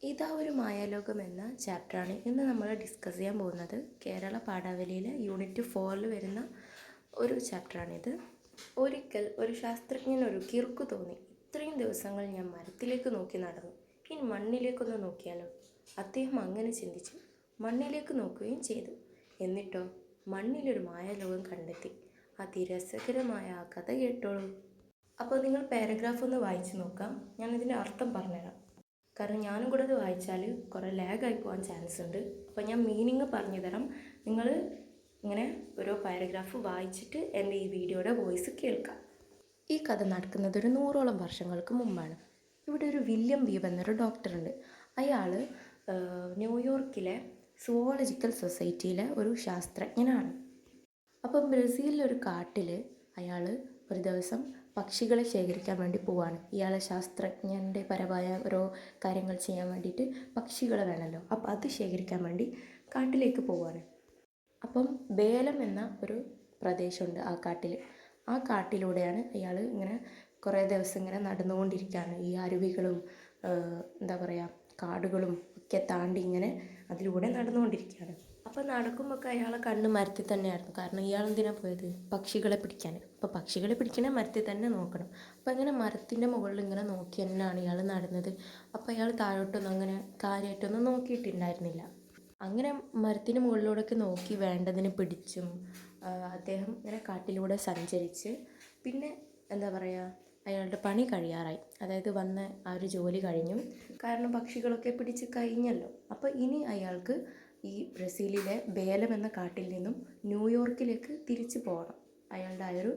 ഇതാ ഒരു മായാലോകം എന്ന ചാപ്റ്ററാണ് ഇന്ന് നമ്മൾ ഡിസ്കസ് ചെയ്യാൻ പോകുന്നത്. കേരള പാഠാവലിയിലെ യൂണിറ്റ് 4 വരുന്ന ഒരു ചാപ്റ്ററാണിത്. ഒരിക്കൽ ഒരു ശാസ്ത്രജ്ഞനൊരു കിറുക്കു തോന്നി. ഇത്രയും ദിവസങ്ങൾ ഞാൻ മരത്തിലേക്ക് നോക്കി നടന്നു, ഇനി മണ്ണിലേക്കൊന്ന് നോക്കിയാലോ? അദ്ദേഹം അങ്ങനെ ചിന്തിച്ചു. മണ്ണിലേക്ക് നോക്കുകയും ചെയ്തു. എന്നിട്ടോ മണ്ണിലൊരു മായാലോകം കണ്ടെത്തി. അതിരസകരമായ ആ കഥ കേട്ടോളൂ. അപ്പോൾ നിങ്ങൾ പാരഗ്രാഫ് ഒന്ന് വായിച്ചു നോക്കാം. ഞാനിതിൻ്റെ അർത്ഥം പറഞ്ഞുതരാം. കാരണം ഞാനും കൂടെ അത് വായിച്ചാൽ കുറേ ലാഗായി പോകാൻ ചാൻസ് ഉണ്ട്. അപ്പോൾ ഞാൻ മീനിങ് പറഞ്ഞു തരാം. നിങ്ങൾ ഇങ്ങനെ ഓരോ പാരഗ്രാഫ് വായിച്ചിട്ട് എൻ്റെ ഈ വീഡിയോയുടെ വോയിസ് കേൾക്കാം. ഈ കഥ നടക്കുന്നത് ഒരു 100ഓളം വർഷങ്ങൾക്ക് മുമ്പാണ്. ഇവിടെ ഒരു വില്യം വീവ് എന്നൊരു ഡോക്ടറുണ്ട്. അയാൾ ന്യൂയോർക്കിലെ സുവോളജിക്കൽ സൊസൈറ്റിയിലെ ഒരു ശാസ്ത്രജ്ഞനാണ്. അപ്പം ബ്രസീലിലൊരു കാട്ടിൽ അയാൾ ഒരു ദിവസം പക്ഷികളെ ശേഖരിക്കാൻ വേണ്ടി പോവാണ്. ഇയാളെ ശാസ്ത്രജ്ഞൻ്റെ പരമായ ഓരോ കാര്യങ്ങൾ ചെയ്യാൻ വേണ്ടിയിട്ട് പക്ഷികളെ വേണമല്ലോ. അപ്പം അത് ശേഖരിക്കാൻ വേണ്ടി കാട്ടിലേക്ക് പോവാണ്. അപ്പം ബേലം എന്ന ഒരു പ്രദേശമുണ്ട് ആ കാട്ടിൽ. ആ കാട്ടിലൂടെയാണ് അയാൾ ഇങ്ങനെ കുറേ ദിവസം ഇങ്ങനെ നടന്നുകൊണ്ടിരിക്കുകയാണ്. ഈ അരുവികളും എന്താ പറയുക കാടുകളും ഒക്കെ താണ്ടി ഇങ്ങനെ അതിലൂടെ നടന്നുകൊണ്ടിരിക്കുകയാണ്. അപ്പോൾ നടക്കുമ്പോഴൊക്കെ അയാളെ കണ്ണ് മരത്തിൽ തന്നെയായിരുന്നു. കാരണം ഇയാൾ എന്തിനാണ് പോയത്? പക്ഷികളെ പിടിക്കാൻ. അപ്പോൾ പക്ഷികളെ പിടിക്കണേ മരത്തിൽ തന്നെ നോക്കണം. അപ്പോൾ ഇങ്ങനെ മരത്തിൻ്റെ മുകളിൽ ഇങ്ങനെ നോക്കി തന്നെയാണ് ഇയാൾ നടന്നത്. അപ്പോൾ അയാൾ താഴോട്ടൊന്നും അങ്ങനെ കാര്യമായിട്ടൊന്നും നോക്കിയിട്ടുണ്ടായിരുന്നില്ല. അങ്ങനെ മരത്തിന് മുകളിലൂടെയൊക്കെ നോക്കി വേണ്ടതിന് പിടിച്ചും അദ്ദേഹം ഇങ്ങനെ കാട്ടിലൂടെ സഞ്ചരിച്ച് പിന്നെ എന്താ പറയുക അയാളുടെ പണി കഴിയാറായി. അതായത് വന്ന ആ ഒരു ജോലി കഴിഞ്ഞു. കാരണം പക്ഷികളൊക്കെ പിടിച്ച് കഴിഞ്ഞല്ലോ. അപ്പോൾ ഇനി അയാൾക്ക് ഈ ബ്രസീലിലെ ബേലം എന്ന കാട്ടിൽ നിന്നും ന്യൂയോർക്കിലേക്ക് തിരിച്ചു പോകണം. അയാളുടെ ആ ഒരു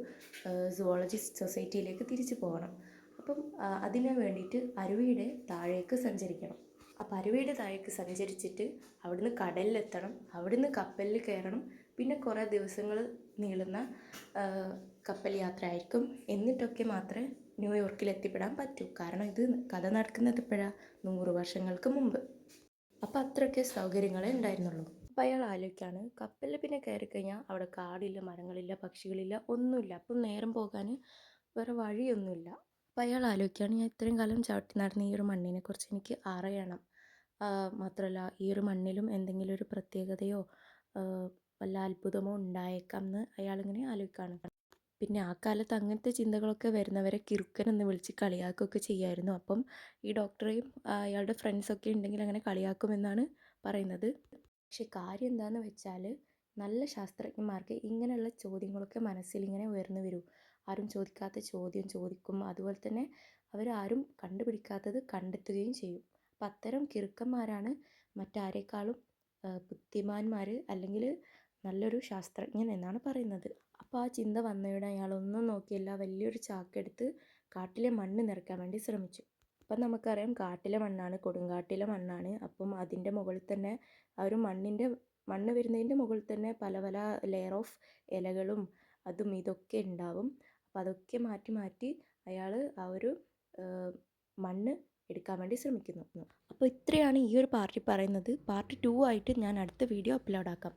സുവോളജിസ്റ്റ് സൊസൈറ്റിയിലേക്ക് തിരിച്ചു പോകണം. അപ്പം അതിന് വേണ്ടിയിട്ട് അരുവിയുടെ താഴേക്ക് സഞ്ചരിക്കണം. അപ്പോൾ അരുവിയുടെ താഴേക്ക് സഞ്ചരിച്ചിട്ട് അവിടുന്ന് കടലിലെത്തണം. അവിടുന്ന് കപ്പലിൽ കയറണം. പിന്നെ കുറേ ദിവസങ്ങൾ നീളുന്ന കപ്പൽ യാത്ര ആയിരിക്കും. എന്നിട്ടൊക്കെ മാത്രമേ ന്യൂയോർക്കിൽ എത്തിപ്പെടാൻ പറ്റൂ. കാരണം ഇത് കഥ നടക്കുന്നത് എപ്പോഴാണ്? 100 വർഷങ്ങൾക്ക് മുമ്പ്. അപ്പോൾ അത്രയൊക്കെ സൗകര്യങ്ങളേ ഉണ്ടായിരുന്നുള്ളൂ. അപ്പോൾ അയാൾ ആലോചിക്കുകയാണ്, കപ്പലിൽ പിന്നെ കയറി കഴിഞ്ഞാൽ അവിടെ കാടില്ല, മരങ്ങളില്ല, പക്ഷികളില്ല, ഒന്നുമില്ല. അപ്പം നേരം പോകാൻ വേറെ വഴിയൊന്നുമില്ല. അപ്പോൾ അയാൾ ആലോചിക്കുകയാണ്, ഞാൻ ഇത്രയും കാലം ചവിട്ടി നടന്ന ഈ ഒരു മണ്ണിനെക്കുറിച്ച് എനിക്ക് അറിയണം. മാത്രമല്ല ഈ ഒരു മണ്ണിലും എന്തെങ്കിലും ഒരു പ്രത്യേകതയോ വല്ല അത്ഭുതമോ ഉണ്ടായേക്കാം എന്ന് അയാളിങ്ങനെ ആലോചിക്കുകയാണ്. പിന്നെ ആ കാലത്ത് അങ്ങനത്തെ ചിന്തകളൊക്കെ വരുന്നവരെ കിറുക്കൻ എന്ന് വിളിച്ച് കളിയാക്കുകയൊക്കെ ചെയ്യുമായിരുന്നു. അപ്പം ഈ ഡോക്ടറെയും അയാളുടെ ഫ്രണ്ട്സൊക്കെ ഉണ്ടെങ്കിൽ അങ്ങനെ കളിയാക്കുമെന്നാണ് പറയുന്നത്. പക്ഷെ കാര്യം എന്താണെന്ന് വെച്ചാൽ നല്ല ശാസ്ത്രജ്ഞന്മാർക്ക് ഇങ്ങനെയുള്ള ചോദ്യങ്ങളൊക്കെ മനസ്സിലിങ്ങനെ ഉയർന്നു വരും. ആരും ചോദിക്കാത്ത ചോദ്യം ചോദിക്കും. അതുപോലെ തന്നെ അവരാരും കണ്ടുപിടിക്കാത്തത് കണ്ടെത്തുകയും ചെയ്യും. അപ്പം അത്തരം കിറുക്കന്മാരാണ് മറ്റാരേക്കാളും ബുദ്ധിമാന്മാർ അല്ലെങ്കിൽ നല്ലൊരു ശാസ്ത്രജ്ഞൻ എന്നാണ് പറയുന്നത്. അപ്പോൾ ആ ചിന്ത വന്നയുടെ അയാളൊന്നും നോക്കിയില്ല, വലിയൊരു ചാക്കെടുത്ത് കാട്ടിലെ മണ്ണ് നിറയ്ക്കാൻ വേണ്ടി ശ്രമിച്ചു. അപ്പം നമുക്കറിയാം കാട്ടിലെ മണ്ണാണ്, കൊടുങ്കാട്ടിലെ മണ്ണാണ്. അപ്പം അതിൻ്റെ മുകളിൽ തന്നെ ആ ഒരു മണ്ണ് വരുന്നതിൻ്റെ മുകളിൽ തന്നെ പല പല ലെയർ ഓഫ് ഇലകളും അതും ഇതൊക്കെ ഉണ്ടാവും. അപ്പം അതൊക്കെ മാറ്റി മാറ്റി അയാൾ ആ ഒരു മണ്ണ് എടുക്കാൻ വേണ്ടി ശ്രമിക്കുന്നു. അപ്പോൾ ഇത്രയാണ് ഈ ഒരു പാർട്ടിൽ പറയുന്നത്. പാർട്ട് 2 ആയിട്ട് ഞാൻ അടുത്ത വീഡിയോ അപ്ലോഡ് ആക്കാം.